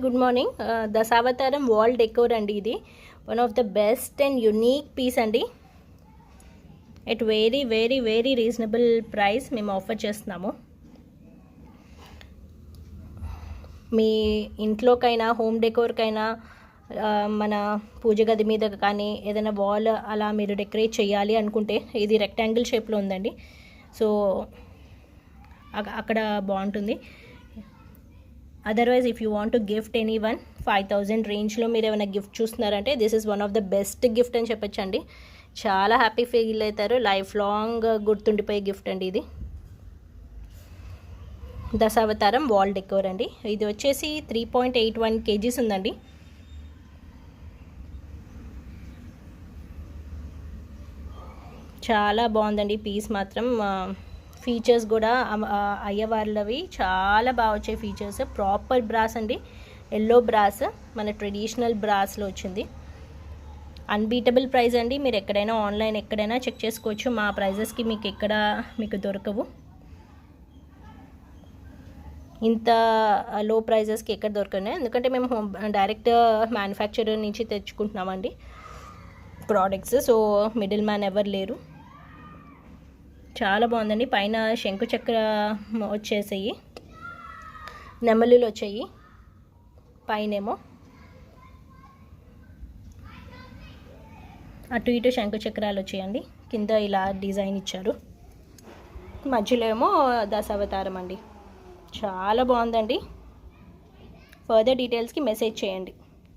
Good morning. దశావతారం wall decor అండి. ఇది one of the best and unique piece అండి. At very very very reasonable price మేము offer చేస్తున్నాము. మీ ఇంట్లోకైనా హోమ్ డెకోర్కైనా మన పూజ గది మీద కానీ ఏదైనా వాల్ అలా మీరు డెకరేట్ చేయాలి అనుకుంటే ఇది రెక్టాంగిల్ షేప్లో ఉందండి. సో అక్కడ బాగుంటుంది. Otherwise if you want to gift anyone 5000 రేంజ్లో మీరు ఏమైనా గిఫ్ట్ చూస్తున్నారంటే this is one of the best gift అని చెప్పొచ్చండి. చాలా హ్యాపీ ఫీల్ అవుతారు. లైఫ్ లాంగ్ గుర్తుండిపోయే గిఫ్ట్ అండి ఇది. దశావతారం వాల్ డెకోర్ అండి. ఇది వచ్చేసి 3.81 kgs ఉందండి. చాలా బాగుందండి పీస్ మాత్రం. ఫీచర్స్ కూడా అయ్యవార్లవి చాలా బాగా వచ్చాయి ఫీచర్స్. ప్రాపర్ బ్రాస్ అండి, ఎల్లో బ్రాస్, మన ట్రెడిషనల్ బ్రాస్లో వచ్చింది. అన్బీటబుల్ ప్రైస్ అండి. మీరు ఎక్కడైనా ఆన్లైన్ ఎక్కడైనా చెక్ చేసుకోవచ్చు. మా ప్రైజెస్కి మీకు దొరకవు. ఇంత లో ప్రైజెస్కి ఎక్కడ దొరకనే, ఎందుకంటే మేము డైరెక్ట్ మ్యానుఫ్యాక్చరర్ నుంచి తెచ్చుకుంటున్నామండి ప్రోడక్ట్స్. సో మిడిల్ మ్యాన్ ఎవరు లేరు. చాలా బాగుందండి. పైన శంకు చక్ర వచ్చేసాయి, నెమలులు వచ్చాయి. పైనేమో అటు ఇటు శంకు చక్రాలు వచ్చాయండి. కింద ఇలా డిజైన్ ఇచ్చారు. మధ్యలో ఏమో దశావతారం అండి. చాలా బాగుందండి. ఫర్దర్ డీటెయిల్స్కి మెసేజ్ చేయండి.